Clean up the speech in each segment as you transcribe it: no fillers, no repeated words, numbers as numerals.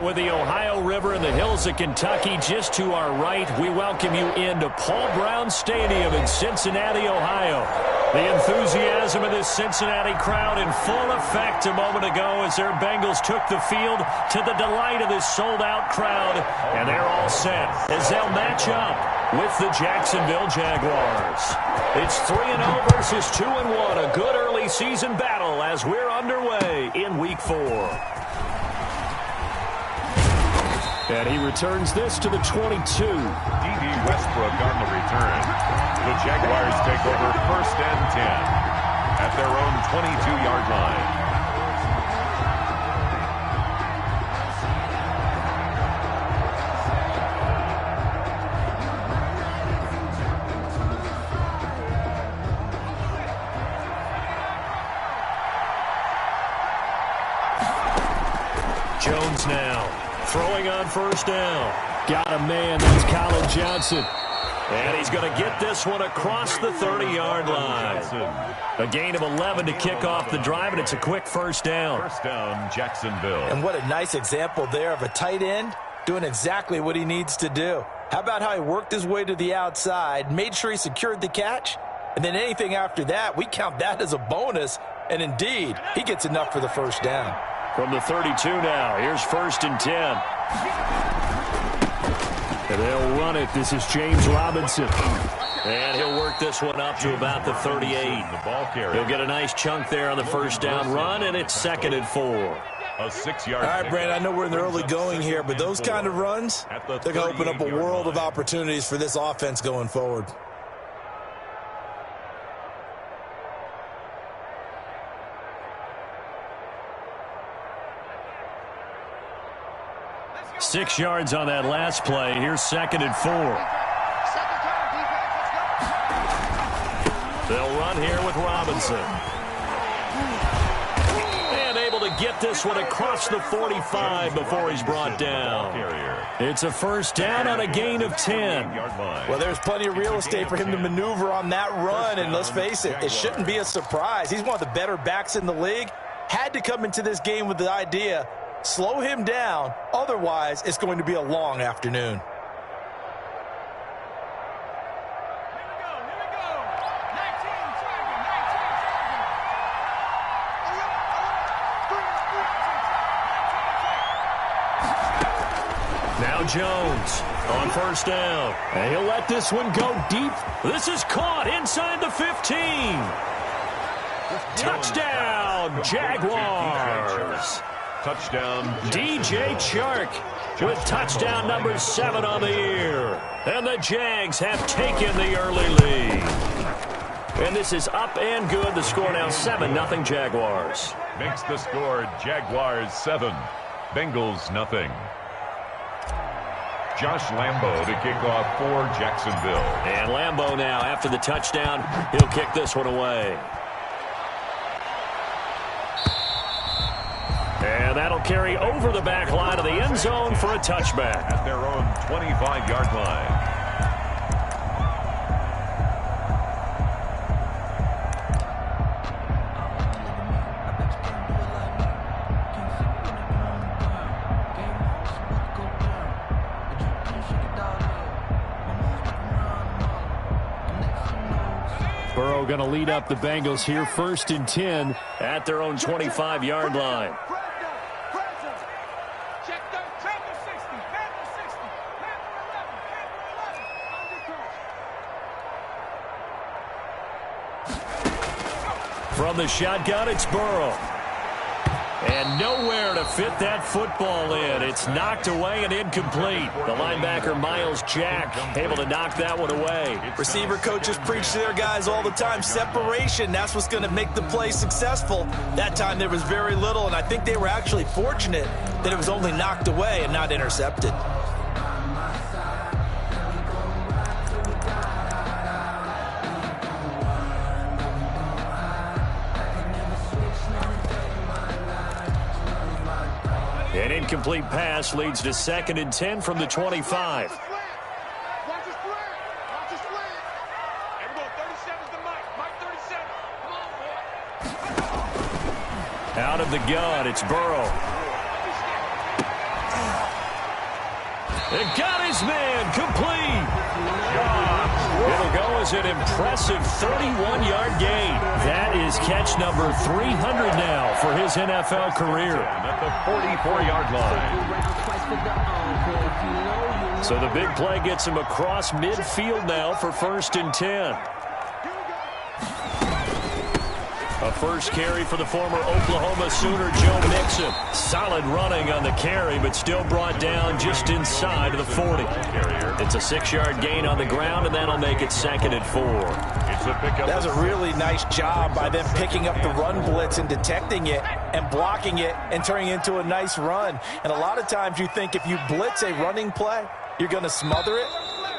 with the Ohio River and the hills of Kentucky just to our right. We welcome you into Paul Brown Stadium in Cincinnati, Ohio. The enthusiasm of this Cincinnati crowd in full effect a moment ago as their Bengals took the field to the delight of this sold-out crowd. And they're all set as they'll match up with the Jacksonville Jaguars. It's 3-0 versus 2-1, a good early season battle as we're underway in Week 4. And he returns this to the 22. D.D. Westbrook on the return. The Jaguars take over 1st and 10 at their own 22-yard line. Jones now throwing on 1st down. Got a man, that's Colin Johnson. And he's going to get this one across the 30-yard line. A gain of 11 to kick off the drive, and it's a quick 1st down. 1st down, Jacksonville. And what a nice example there of a tight end doing exactly what he needs to do. How about how he worked his way to the outside, made sure he secured the catch, and then anything after that, we count that as a bonus. And indeed, he gets enough for the 1st down. From the 32 now, here's 1st and 10. And they'll run it. This is James Robinson. And he'll work this one up to about the 38. He'll get a nice chunk there on the 1st down run, and it's 2nd and 4. A 6-yard. All right, Brandon, I know we're in the early going here, but those kind of runs, they're going to open up a world of opportunities for this offense going forward. Six yards on that last play. Here's 2nd and 4. They'll run here with Robinson. And able to get this one across the 45 before he's brought down. It's a 1st down on a gain of 10. Well, there's plenty of real estate for him to maneuver on that run, and let's face it, it shouldn't be a surprise. He's one of the better backs in the league. Had to come into this game with the idea, slow him down, otherwise it's going to be a long afternoon. Now Jones on 1st down. And he'll let this one go deep. This is caught inside the 15. Touchdown, Jaguars. Touchdown, DJ Chark with touchdown number 7 on the year. And the Jags have taken the early lead. And this is up and good. The score now 7-0 Jaguars. Makes the score Jaguars 7, Bengals nothing. Josh Lambo to kick off for Jacksonville. And Lambo now, after the touchdown, he'll kick this one away. And that'll carry over the back line of the end zone for a touchback. At their own 25-yard line. Burrow going to lead up the Bengals here, 1st and 10 at their own 25-yard line. From the shotgun, it's Burrow. And nowhere to fit that football in. It's knocked away and incomplete. The linebacker, Miles Jack, able to knock that one away. Receiver coaches preach to their guys all the time. Separation, that's what's going to make the play successful. That time there was very little, and I think they were actually fortunate that it was only knocked away and not intercepted. An incomplete pass leads to 2nd and 10 from the 25. Out of the gun, it's Burrow. And got his man complete. It'll go as an impressive 31-yard gain. That is catch number 300 now for his NFL career. At the 44-yard line. So the big play gets him across midfield now for 1st and 10. A first carry for the former Oklahoma Sooner, Joe Mixon. Solid running on the carry, but still brought down just inside of the 40. It's a 6-yard gain on the ground, and that'll make it 2nd and 4. That's a really nice job by them picking up the run blitz and detecting it and blocking it and turning it into a nice run. And a lot of times you think if you blitz a running play, you're going to smother it.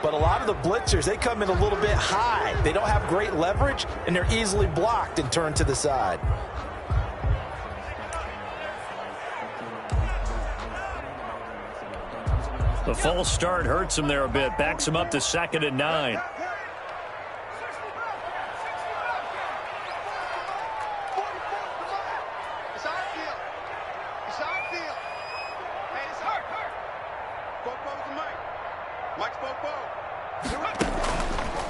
But a lot of the blitzers, they come in a little bit high. They don't have great leverage, and they're easily blocked and turned to the side. The false start hurts him there a bit. Backs him up to 2nd and 9.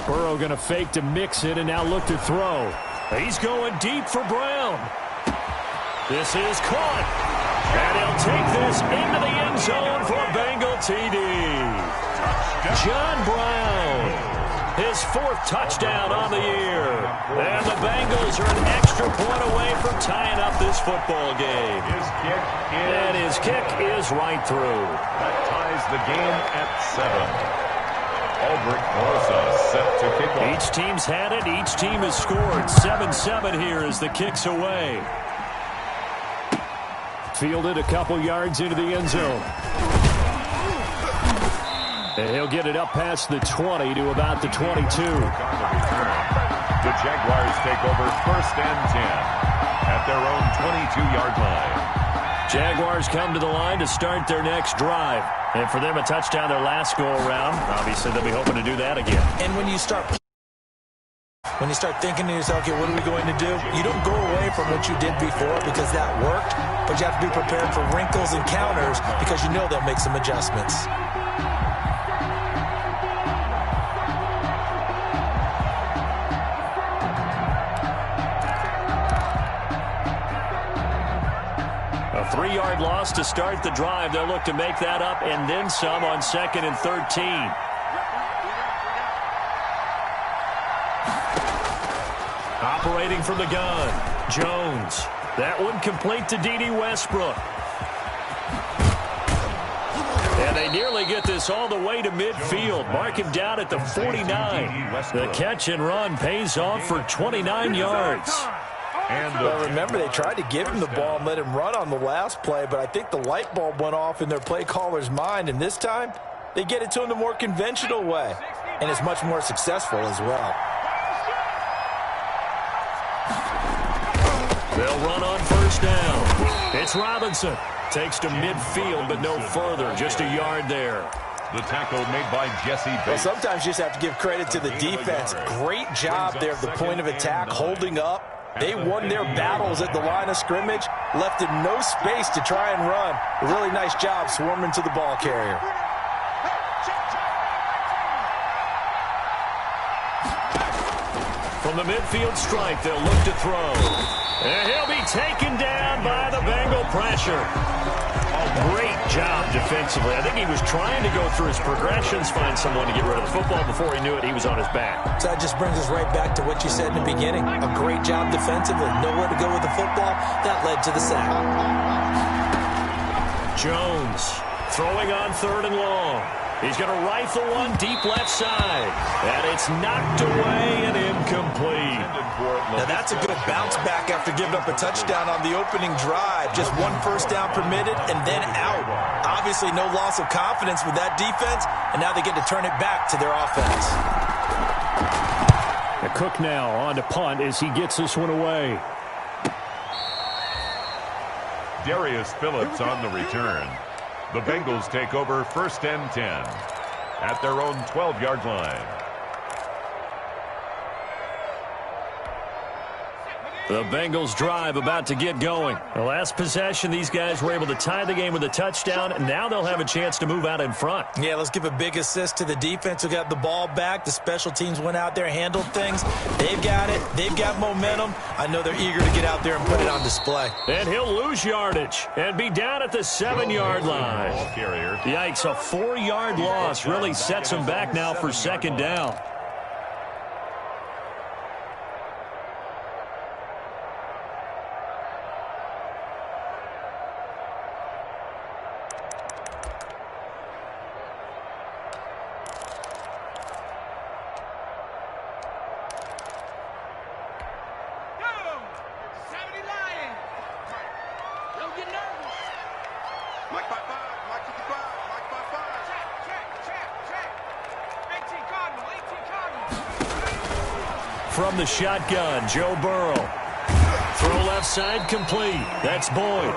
Burrow going to fake to mix it and now look to throw. He's going deep for Brown. This is caught. And he'll take this into the end zone for a Bengal TD. John Brown, his 4th touchdown on the year. And the Bengals are an extra point away from tying up this football game. And his kick is right through. That ties the game at 7. Albert Rosa set to kick off. Each team's had it. Each team has scored. 7-7 here as the kick's away. Fielded a couple yards into the end zone. And he'll get it up past the 20 to about the 22. The Jaguars take over 1st and 10 at their own 22-yard line. Jaguars come to the line to start their next drive. And for them, a touchdown their last go-around. Obviously, they'll be hoping to do that again. And when you start thinking to yourself, okay, what are we going to do? You don't go away from what you did before because that worked, but you have to be prepared for wrinkles and counters because you know they'll make some adjustments. A 3-yard loss to start the drive. They'll look to make that up and then some on 2nd and 13. Operating from the gun, Jones. That one complete to D.D. Westbrook. And they nearly get this all the way to midfield. Mark him down at the 49. The catch and run pays off for 29 yards. Well, remember, they tried to give him the ball and let him run on the last play, but I think the light bulb went off in their play caller's mind, and this time they get it to him the more conventional way, and it's much more successful as well. They'll run on 1st down. It's Robinson. Takes to midfield, but no further. Just a yard there. The tackle made by Jesse Bates. Well, sometimes you just have to give credit to the defense. Great job there at the point of attack, holding up. They won their battles at the line of scrimmage, left him no space to try and run. A really nice job swarming to the ball carrier. From the midfield strike, they'll look to throw. And he'll be taken down by the Bengal pressure. Great job defensively. I think he was trying to go through his progressions, find someone to get rid of the football. Before he knew it, he was on his back. So that just brings us right back to what you said in the beginning. A great job defensively. Nowhere to go with the football. That led to the sack. Jones throwing on 3rd and long. He's going to rifle one deep left side. And it's knocked away and incomplete. Now that's a good bounce back after giving up a touchdown on the opening drive. Just 1 first down permitted and then out. Obviously no loss of confidence with that defense, and now they get to turn it back to their offense. Cook now on to punt as he gets this one away. Darius Phillips on the return. The Bengals take over 1st and 10 at their own 12-yard line. The Bengals drive about to get going. The last possession, these guys were able to tie the game with a touchdown, and now they'll have a chance to move out in front. Yeah, let's give a big assist to the defense who got the ball back. The special teams went out there, handled things. They've got it. They've got momentum. I know they're eager to get out there and put it on display. And he'll lose yardage and be down at the 7-yard line. Yikes, a 4-yard loss really sets him back now for second down. From the shotgun, Joe Burrow. Throw left side complete. That's Boyd.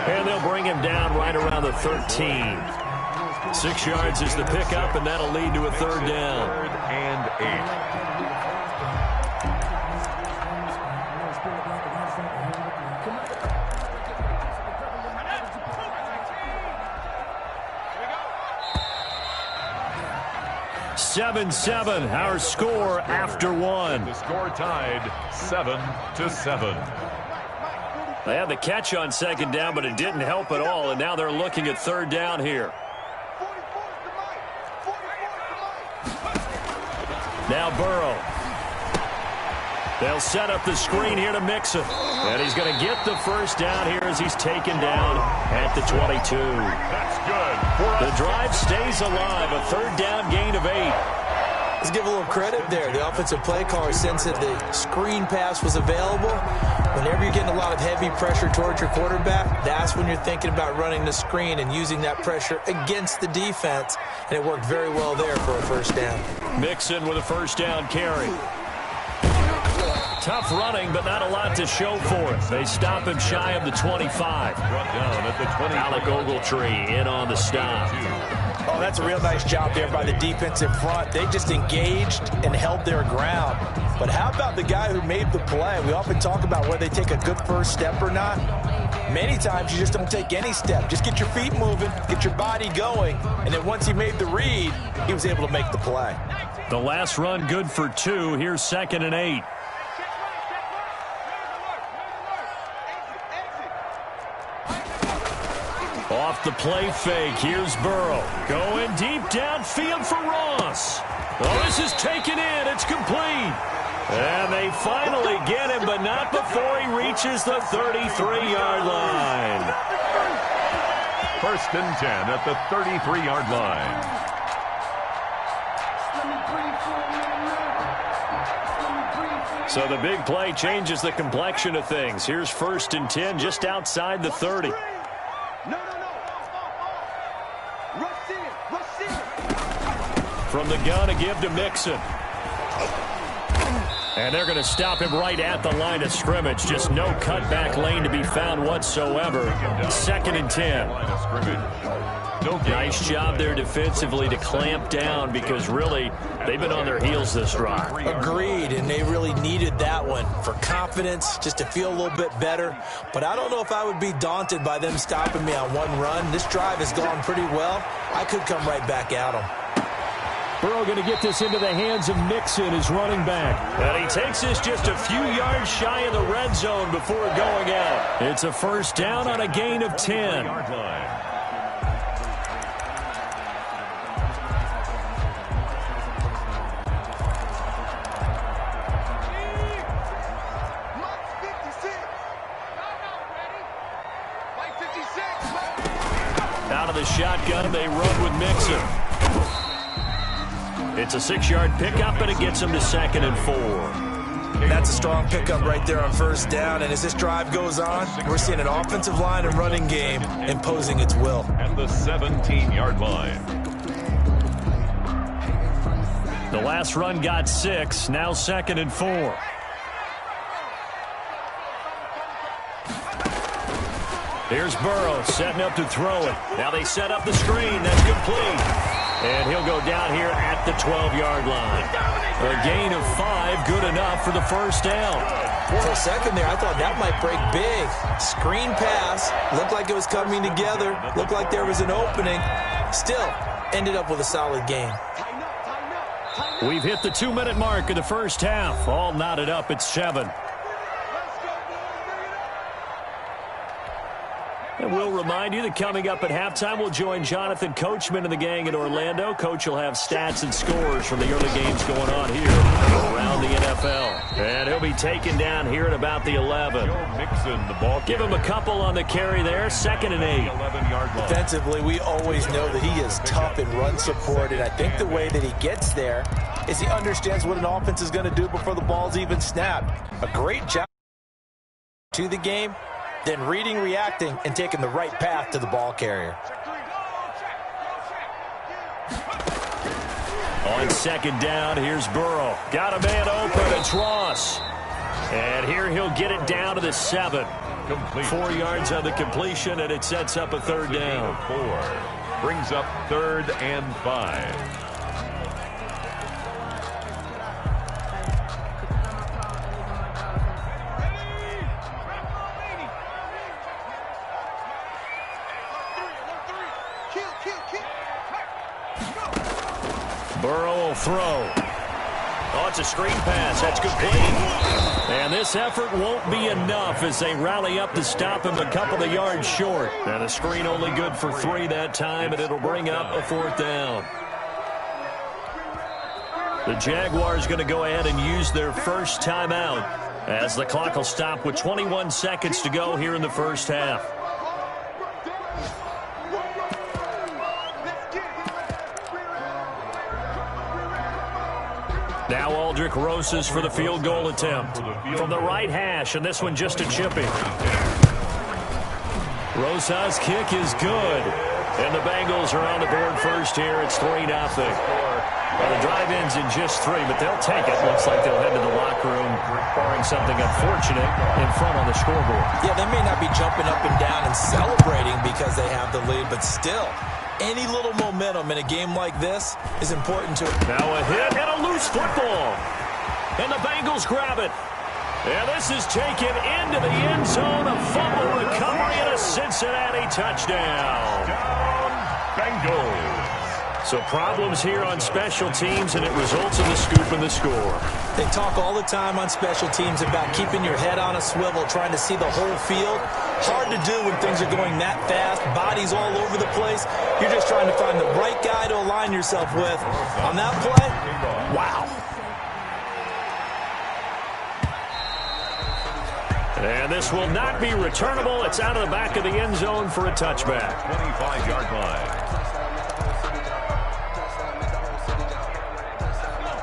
And they'll bring him down right around the 13. 6 yards is the pickup, and that'll lead to a third down. 3rd and 8. Seven, our score after one. The score tied 7-7. They had the catch on second down, but it didn't help at all, and now they're looking at third down here. Now Burrow. They'll set up the screen here to Mixon. And he's going to get the first down here as he's taken down at the 22. That's good. The drive stays alive. A third down gain of 8. Let's give a little credit there. The offensive play caller sensed that the screen pass was available. Whenever you're getting a lot of heavy pressure towards your quarterback, that's when you're thinking about running the screen and using that pressure against the defense. And it worked very well there for a first down. Mixon with a first down carry. Tough running, but not a lot to show for it. They stop him shy of the 25. Brought down at the 20. Alec Ogletree in on the stop. Oh, that's a real nice job there by the defensive front. They just engaged and held their ground. But how about the guy who made the play? We often talk about whether they take a good first step or not. Many times you just don't take any step. Just get your feet moving, get your body going, and then once he made the read, he was able to make the play. The last run good for 2. Here's 2nd and 8. Off the play fake, here's Burrow. Going deep downfield for Ross. Oh, this is taken in. It's complete. And they finally get him, but not before he reaches the 33-yard line. 1st and 10 at the 33-yard line. So the big play changes the complexion of things. Here's 1st and 10 just outside the 30. From the gun, a give to Mixon. And they're going to stop him right at the line of scrimmage. Just no cutback lane to be found whatsoever. 2nd and 10. Nice job there defensively to clamp down because really they've been on their heels this drive. Agreed, and they really needed that one for confidence, just to feel a little bit better. But I don't know if I would be daunted by them stopping me on one run. This drive has gone pretty well. I could come right back at them. Burrow going to get this into the hands of Mixon, his running back. And he takes this just a few yards shy of the red zone before going out. It's a first down on a gain of 10. Out of the shotgun, they run with Mixon. It's a 6-yard pickup, and it gets them to 2nd and 4. That's a strong pickup right there on first down. And as this drive goes on, we're seeing an offensive line and running game imposing its will. At the 17-yard line. The last run got 6, now 2nd and 4. Here's Burrow setting up to throw it. Now they set up the screen. That's complete. And he'll go down here at the 12-yard line. A gain of 5, good enough for the first down. For a second there, I thought that might break big. Screen pass. Looked like it was coming together. Looked like there was an opening. Still, ended up with a solid gain. We've hit the 2-minute mark of the first half. All knotted up at 7. And we'll remind you that coming up at halftime, we'll join Jonathan Coachman and the gang in Orlando. Coach will have stats and scores from the early games going on here around the NFL. And he'll be taken down here at about the 11. Give him a couple on the carry there. 2nd and 8. Defensively, we always know that he is tough in run support, and I think the way that he gets there is he understands what an offense is going to do before the ball's even snapped. A great job to the game, then reading, reacting, and taking the right path to the ball carrier. On 2nd down, here's Burrow. Got a man open, it's Ross. And here he'll get it down to the 7. 4 yards on the completion, and it sets up a 3rd down. 4. Brings up 3rd and 5. Burrow will throw. Oh, it's a screen pass. That's complete. And this effort won't be enough as they rally up to stop him a couple of yards short. And a screen only good for 3 that time, and it'll bring up a 4th down. The Jaguars going to go ahead and use their first timeout as the clock will stop with 21 seconds to go here in the first half. Now Aldrick Rosas for the field goal attempt. From the right hash, and this one just a chipping. Rosas' kick is good. And the Bengals are on the board first here. It's 3-0. Well, the drive ends in just 3, but they'll take it. Looks like they'll head to the locker room, barring something unfortunate in front on the scoreboard. Yeah, they may not be jumping up and down and celebrating because they have the lead, but still, any little momentum in a game like this is important to it. Now a hit and a loose football. And the Bengals grab it. And this is taken into the end zone. A fumble recovery and a Cincinnati touchdown. Bengals. So problems here on special teams, and it results in the scoop and the score. They talk all the time on special teams about keeping your head on a swivel, trying to see the whole field. Hard to do when things are going that fast, bodies all over the place. You're just trying to find the right guy to align yourself with. On that play, wow. And this will not be returnable. It's out of the back of the end zone for a touchback. 25-yard line.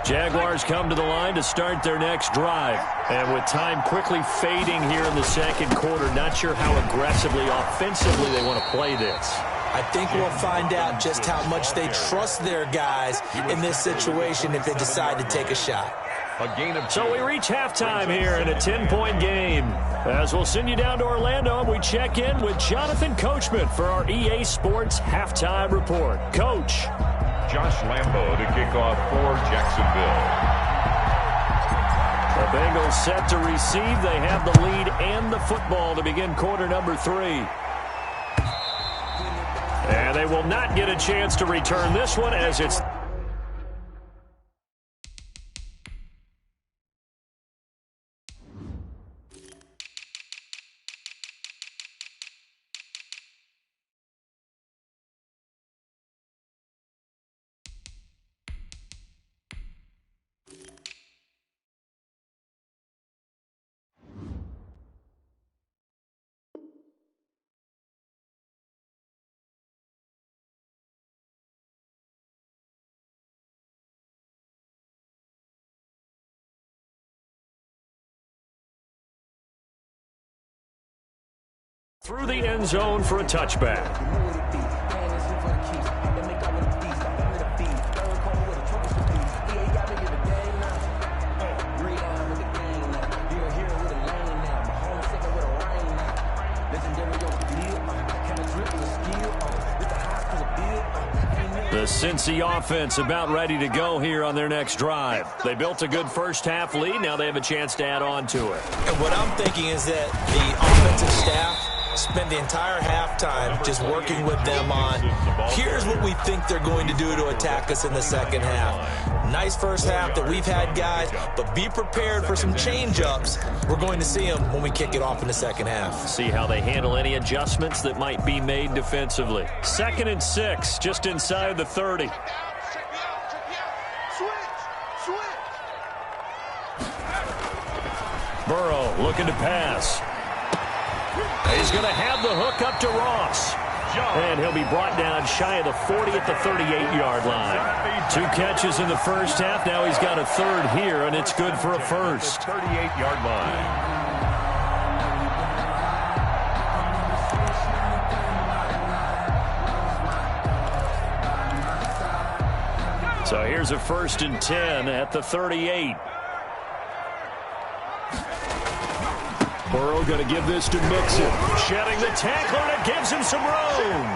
Jaguars come to the line to start their next drive. And with time quickly fading here in the second quarter, not sure how aggressively, offensively they want to play this. I think we'll find out just how much they trust their guys in this situation if they decide to take a shot. So we reach halftime here in a 10-point game. As we'll send you down to Orlando, and we check in with Jonathan Coachman for our EA Sports Halftime Report. Coach. Josh Lambo to kick off for Jacksonville. The Bengals set to receive. They have the lead and the football to begin quarter number 3. And they will not get a chance to return this one as it's... through the end zone for a touchback. The Cincy offense about ready to go here on their next drive. They built a good first-half lead. Now they have a chance to add on to it. And what I'm thinking is that the offensive staff spend the entire halftime just working with them on, here's what we think they're going to do to attack us in the second half. Nice first half that we've had, guys, but be prepared for some change-ups. We're going to see them when we kick it off in the second half. See how they handle any adjustments that might be made defensively. 2nd and 6, just inside the 30. Burrow looking to pass. He's going to have the hook up to Ross. And he'll be brought down shy of the 40 at the 38-yard line. 2 catches in the first half. Now he's got a third here, and it's good for a first. 38-yard line. So here's a 1st and 10 at the 38. Burrow going to give this to Mixon. Shedding the tackler, and it gives him some room.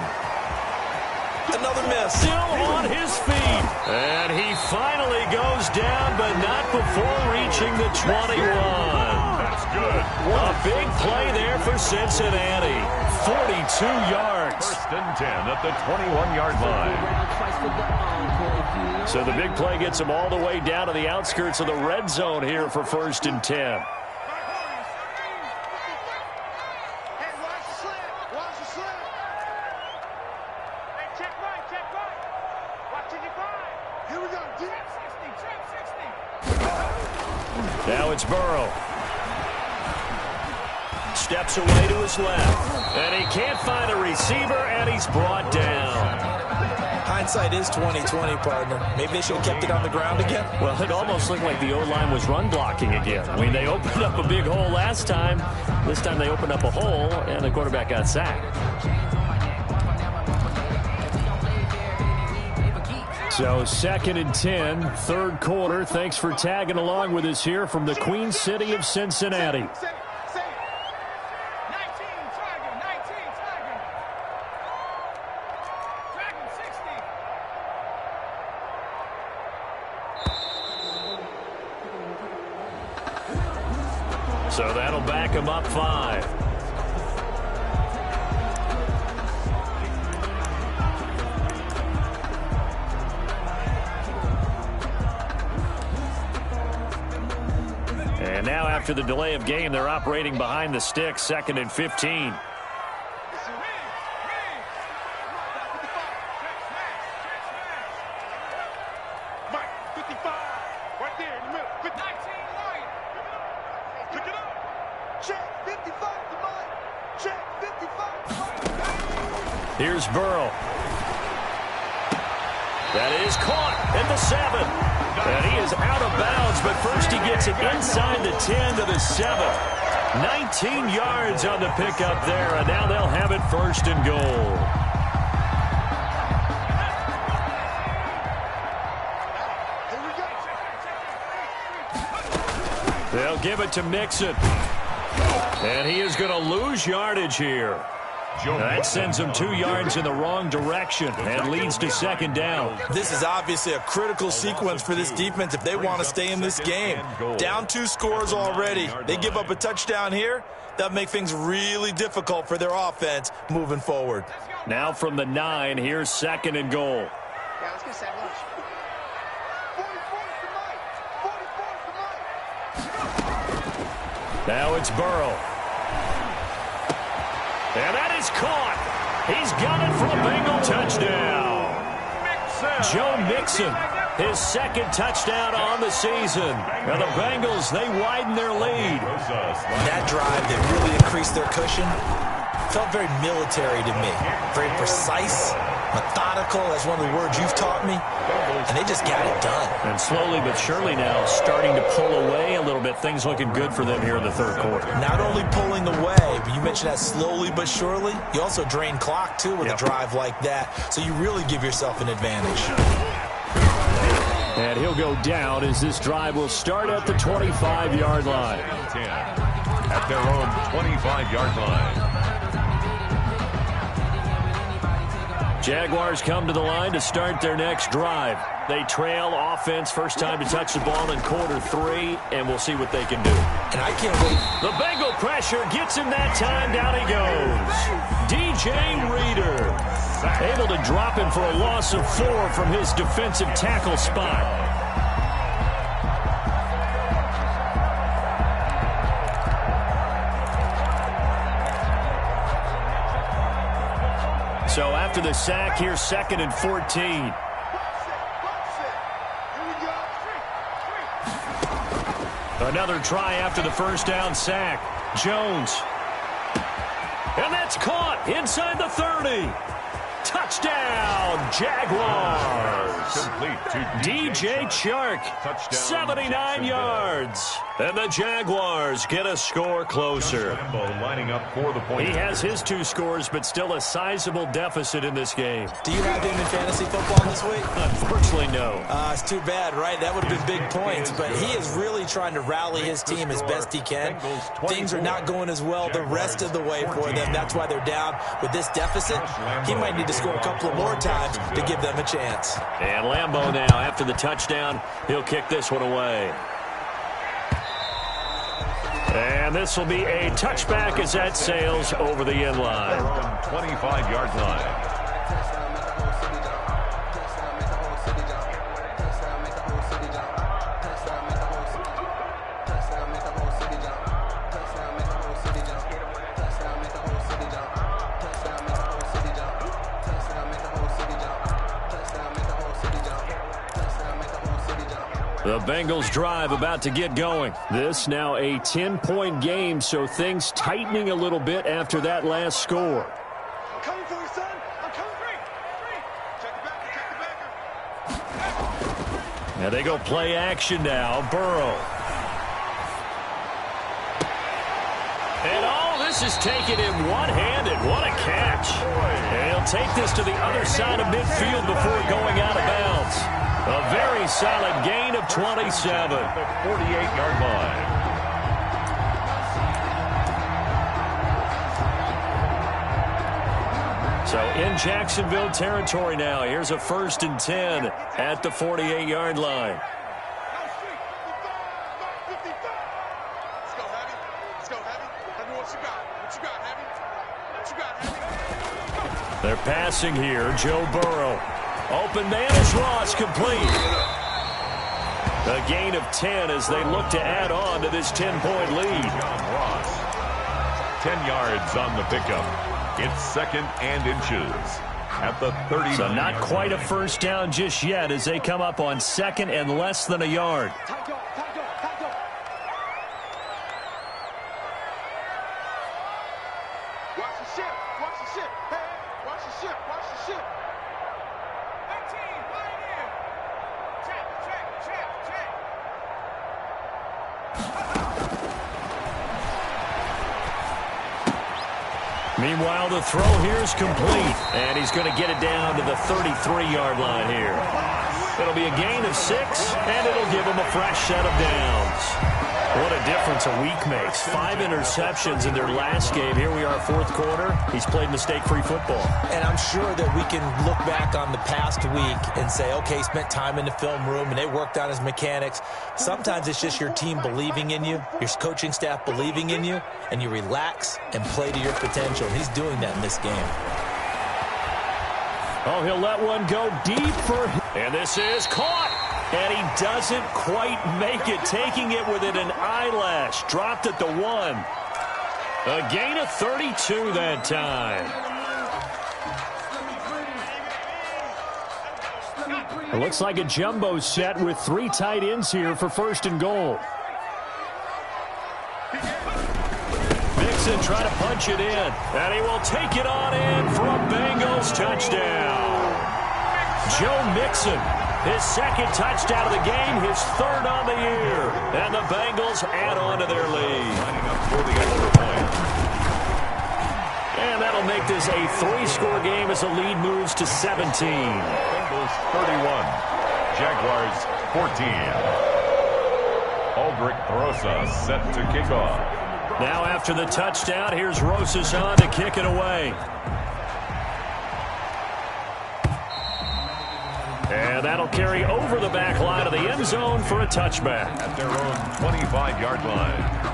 Another miss. Still on his feet. And he finally goes down, but not before reaching the 21. That's good. A big play there for Cincinnati. 42 yards. 1st and 10 at the 21-yard line. So the big play gets him all the way down to the outskirts of the red zone here for 1st and 10. Now it's Burrow. Steps away to his left. And he can't find a receiver, and he's brought down. Hindsight is 20/20, partner. Maybe they should have kept it on the ground again. Well, it almost looked like the O-line was run blocking again. I mean, they opened up a big hole last time. This time they opened up a hole, and the quarterback got sacked. So 2nd and 10, 3rd quarter. Thanks for tagging along with us here from the Queen City of Cincinnati. So that'll back him up 5. And now after the delay of game, they're operating behind the sticks, 2nd and 15. Here's Burrow. That is caught at the 7. And he is out of bounds, but first he gets it inside the 10 to the 7. 19 yards on the pickup there, and now they'll have it 1st and goal. They'll give it to Mixon. And he is going to lose yardage here. That sends him 2 yards in the wrong direction and leads to 2nd down. This is obviously a critical sequence for this defense if they want to stay in this game. Down 2 scores already. They give up a touchdown here. That'll make things really difficult for their offense moving forward. Now from the 9, here's 2nd and goal. Now it's Burrow. And that is caught. He's got it for a Bengal touchdown. Joe Mixon, his 2nd touchdown on the season. Now the Bengals, they widen their lead. That drive that really increased their cushion felt very military to me. Very precise, methodical, that's one of the words you've taught me. And they just got it done. And slowly but surely now starting to pull away a little bit. Things looking good for them here in the 3rd quarter. Not only pulling away, but you mentioned that slowly but surely. You also drain clock, too, with a drive like that. So you really give yourself an advantage. And he'll go down as this drive will start at the 25-yard line. At their own 25-yard line. Jaguars come to the line to start their next drive. They trail offense, first time to touch the ball in quarter 3, and we'll see what they can do. And I can't wait. The Bengal pressure gets him that time. Down he goes. DJ Reader able to drop him for a loss of 4 from his defensive tackle spot. So after the sack, here's 2nd and 14. Another try after the first down sack. Jones. And that's caught inside the 30. Touchdown, Jaguars. Complete to DJ Chark, 79 yards. And the Jaguars get a score closer. Lining up for the point. He has his 2 scores, but still a sizable deficit in this game. Do you have him in fantasy football this week? Unfortunately, no. It's too bad, right? That would have been big points, but he is really trying to rally his team as best he can. Things are not going as well the rest of the way for them. That's why they're down with this deficit. He might need to score a couple of more times to give them a chance. And Lambeau now, after the touchdown, he'll kick this one away. And this will be a touchback as that sails over the end line. 25-yard line. The Bengals drive about to get going. This now a 10-point game, so things tightening a little bit after that last score. I'm coming for you, son. I'm coming for you. Check the backer. Now they go play action now. Burrow. And all this is taken in one-handed. What a catch. And he'll take this to the other side of midfield before going out of bounds. A very solid gain of 27. The 48-yard line. So in Jacksonville territory now. Here's a 1st and 10 at the 48-yard line. Let's go, Heavy. Let's go, Heavy. Heavy, what you got? What you got, Heavy? What you got, Heavy? They're passing here. Joe Burrow. Open man is Ross, complete. A gain of 10 as they look to add on to this 10-point lead. Ross. 10 yards on the pickup. It's 2nd and inches at the 30. So not quite a first down just yet as they come up on 2nd and less than a yard. Watch the ship. Watch the ship. Hey, watch the ship. Watch the ship. 18, right in. Check. Meanwhile, the throw here is complete, and he's going to get it down to the 33-yard line here. It'll be a gain of 6, and it'll give him a fresh set of downs. What a difference a week makes. 5 interceptions in their last game. Here we are, 4th quarter. He's played mistake-free football. And I'm sure that we can look back on the past week and say, okay, he spent time in the film room and they worked on his mechanics. Sometimes it's just your team believing in you, your coaching staff believing in you, and you relax and play to your potential. And he's doing that in this game. Oh, he'll let one go deep for him. And this is caught. And he doesn't quite make it, taking it within an eyelash. Dropped at the 1. A gain of 32 that time. It looks like a jumbo set with 3 tight ends here for 1st and goal. Mixon trying to punch it in. And he will take it on in for a Bengals touchdown. Joe Mixon. His 2nd touchdown of the game, his 3rd on the year. And the Bengals add on to their lead. Lining up for the extra point. And that'll make this a 3-score game as the lead moves to 17. Bengals 31. Jaguars 14. Aldrich Rosa set to kick off. Now after the touchdown, here's Rosas on to kick it away. That'll carry over the back line of the end zone for a touchback. At their own 25-yard line.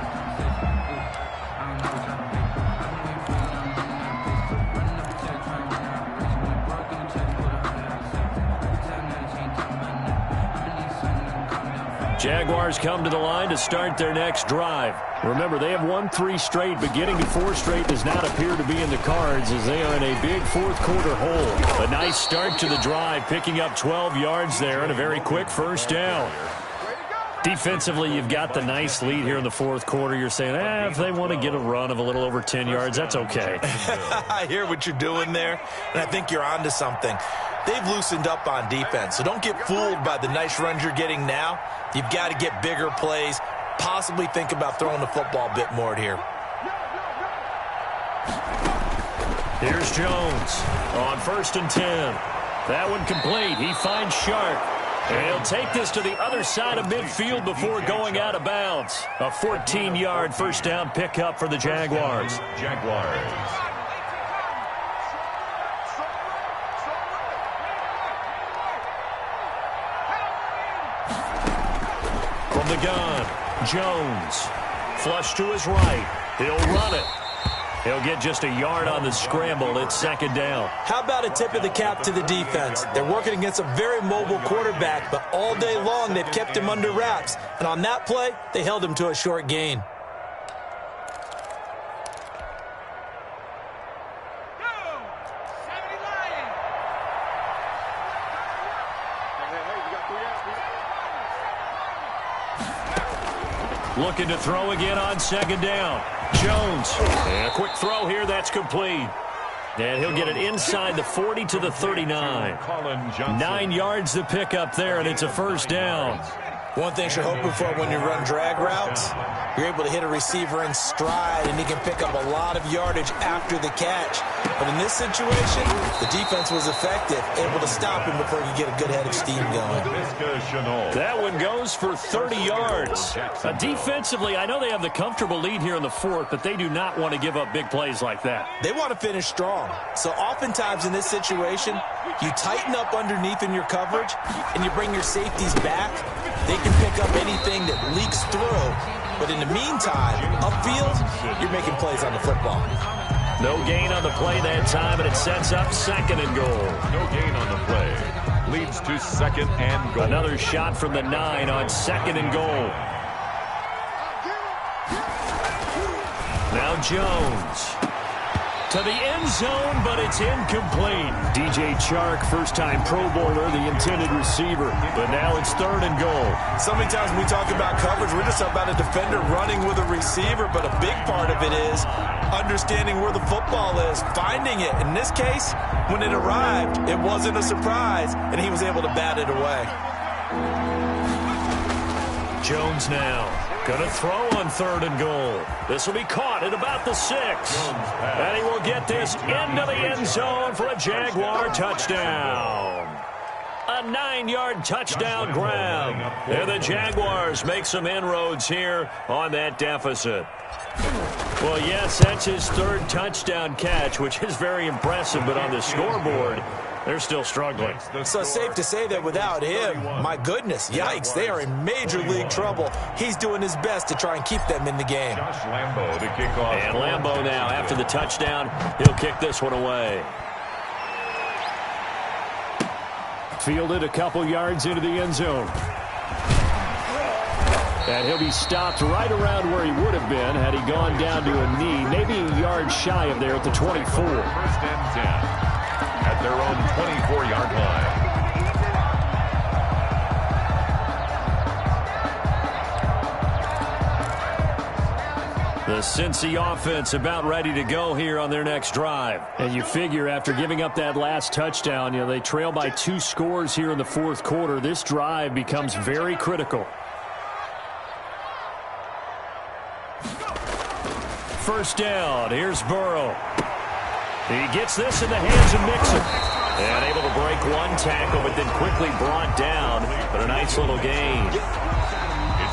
Jaguars come to the line to start their next drive. Remember, they have won 3 straight, but getting to 4 straight does not appear to be in the cards as they are in a big fourth-quarter hole. A nice start to the drive, picking up 12 yards there and a very quick first down. Defensively, you've got the nice lead here in the fourth quarter. You're saying, if they want to get a run of a little over 10 yards, that's okay. I hear what you're doing there, and I think you're onto something. They've loosened up on defense, so don't get fooled by the nice runs you're getting now. You've got to get bigger plays, possibly think about throwing the football a bit more here. Here's Jones on 1st and 10. That one complete. He finds Sharp. And he'll take this to the other side of midfield before going out of bounds. A 14-yard first down pickup for the Jaguars. From the gun, Jones. Flush to his right. He'll run it. He'll get just a yard on the scramble. It's 2nd down. How about a tip of the cap to the defense? They're working against a very mobile quarterback, but all day long they've kept him under wraps. And on that play, they held him to a short gain. Looking to throw again on 2nd down. Jones. And a quick throw here. That's complete. And he'll get it inside the 40 to the 39. 9 yards to pick up there, and it's a first down. One thing you're hoping for when you run drag routes, you're able to hit a receiver in stride, and he can pick up a lot of yardage after the catch. But in this situation, the defense was effective, able to stop him before he could get a good head of steam going. That one goes for 30 yards. Defensively, I know they have the comfortable lead here in the fourth, but they do not want to give up big plays like that. They want to finish strong. So oftentimes in this situation, you tighten up underneath in your coverage, and you bring your safeties back. They can pick up anything that leaks through. But in the meantime, upfield, you're making plays on the football. No gain on the play that time, and it sets up 2nd and goal. No gain on the play. Leads to 2nd and goal. Another shot from the 9 on 2nd and goal. Now Jones. To the end zone, but it's incomplete. DJ Chark, first-time Pro Bowler, the intended receiver. But now it's 3rd and goal. So many times when we talk about coverage, we're just about a defender running with a receiver, but a big part of it is understanding where the football is, finding it. In this case, when it arrived, it wasn't a surprise, and he was able to bat it away. Jones now. Going to throw on 3rd and goal. This will be caught at about the 6. And he will get this into the end zone for a Jaguar touchdown. A 9-yard touchdown grab. And the Jaguars make some inroads here on that deficit. Well, yes, that's his 3rd touchdown catch, which is very impressive, but on the scoreboard, they're still struggling. So safe to say that without him, my goodness, yikes, they are in major league trouble. He's doing his best to try and keep them in the game. Lambo to kick off. And Lambo now, after the touchdown, he'll kick this one away. Fielded a couple yards into the end zone. And he'll be stopped right around where he would have been had he gone down to a knee, maybe a yard shy of there at the 24. 1st and 10. At their own 24-yard line. The Cincy offense about ready to go here on their next drive. And you figure after giving up that last touchdown, they trail by 2 scores here in the fourth quarter. This drive becomes very critical. First down. Here's Burrow. He gets this in the hands of Mixon. And able to break one tackle, but then quickly brought down. But a nice little gain.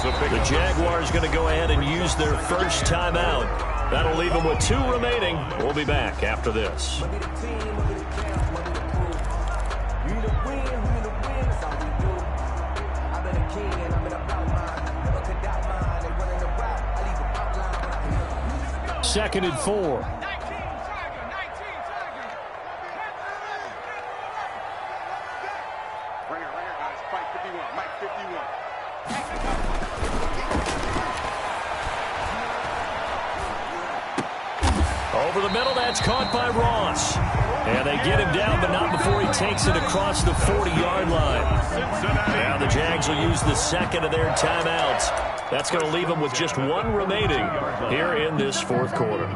The Jaguars going to go ahead and use their first timeout. That'll leave them with 2 remaining. We'll be back after this. 2nd and 4. Over the middle, that's caught by Ross. And they get him down, but not before he takes it across the 40-yard line. Now the Jags will use the second of their timeouts. That's going to leave them with just one remaining here in this fourth quarter.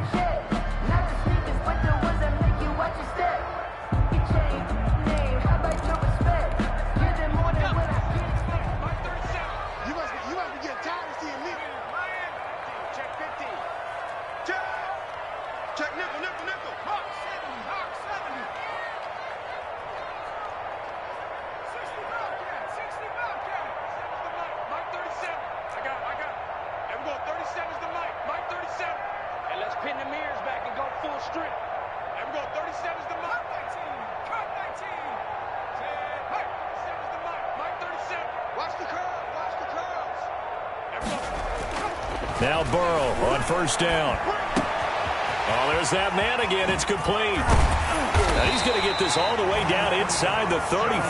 Now Burrow on first down. Oh, there's that man again. It's complete. Now he's going to get this all the way down inside the 35.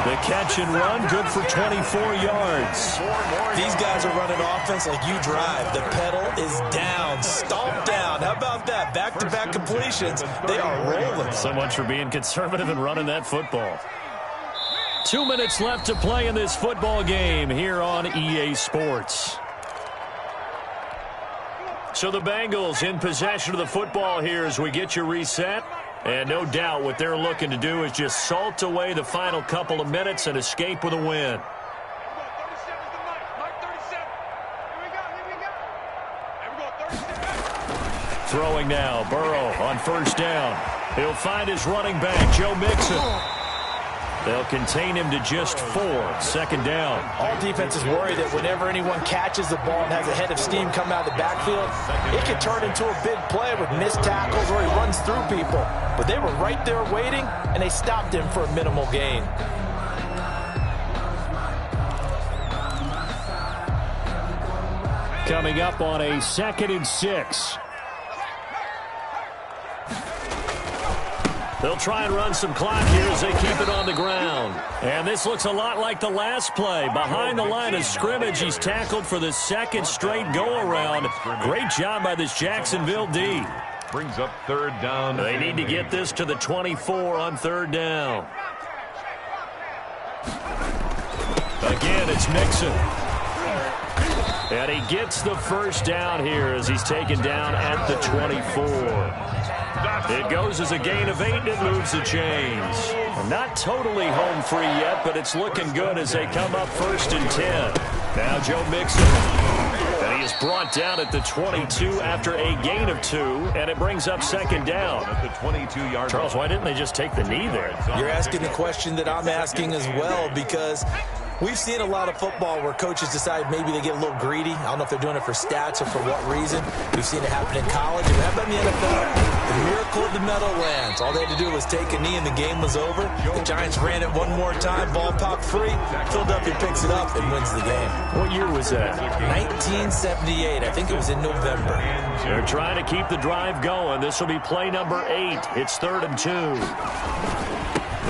The catch and run, good for 24 yards. These guys are running offense like you drive. The pedal is down, stomp down. How about that? Back-to-back completions. They are rolling. So much for being conservative and running that football. 2 minutes left to play in this football game here on EA Sports. So the Bengals in possession of the football here as we get you reset. And no doubt what they're looking to do is just salt away the final couple of minutes and escape with a win. Throwing now, Burrow on first down. He'll find his running back, Joe Mixon. They'll contain him to just 4. 2nd down. All defenses worry that whenever anyone catches the ball and has a head of steam come out of the backfield, it can turn into a big play with missed tackles or he runs through people. But they were right there waiting, and they stopped him for a minimal gain. Coming up on a 2nd and 6. They'll try and run some clock here as they keep it on the ground. And this looks a lot like the last play. Behind the line of scrimmage, he's tackled for the 2nd straight go-around. Great job by this Jacksonville D. Brings up 3rd down. They need to get this to the 24 on 3rd down. Again, it's Mixon. And he gets the first down here as he's taken down at the 24. It goes as a gain of 8, and it moves the chains. Not totally home free yet, but it's looking good as they come up 1st and 10. Now Joe Mixon. And he is brought down at the 22 after a gain of 2, and it brings up 2nd down. At the 22-yard Charles, why didn't they just take the knee there? You're asking the question that I'm asking as well, because we've seen a lot of football where coaches decide maybe they get a little greedy. I don't know if they're doing it for stats or for what reason. We've seen it happen in college. And how about in the NFL? The miracle of the Meadowlands. All they had to do was take a knee and the game was over. The Giants ran it one more time. Ball popped free. Philadelphia picks it up and wins the game. What year was that? 1978. I think it was in November. They're trying to keep the drive going. This will be play number 8. It's 3rd and 2.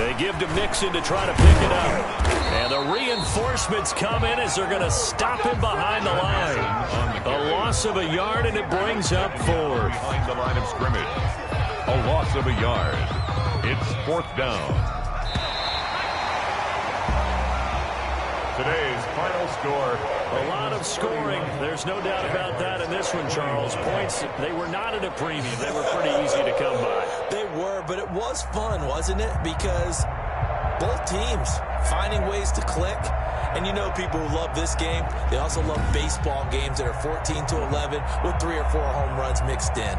They give to Mixon to try to pick it up. And the reinforcements come in as they're going to stop him behind the line. A loss of a yard, and it brings up 4th. Behind the line of scrimmage. A loss of a yard. It's 4th down. Today's final score. A lot of scoring. There's no doubt about that in this one, Charles. Points, they were not at a premium. They were pretty easy to come by. They were, but it was fun, wasn't it? Because both teams finding ways to click. And you know people who love this game, they also love baseball games that are 14-11 with 3 or 4 home runs mixed in.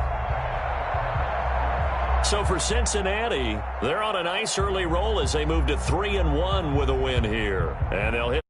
So for Cincinnati, they're on a nice early roll as they move to 3-1 with a win here. And they'll hit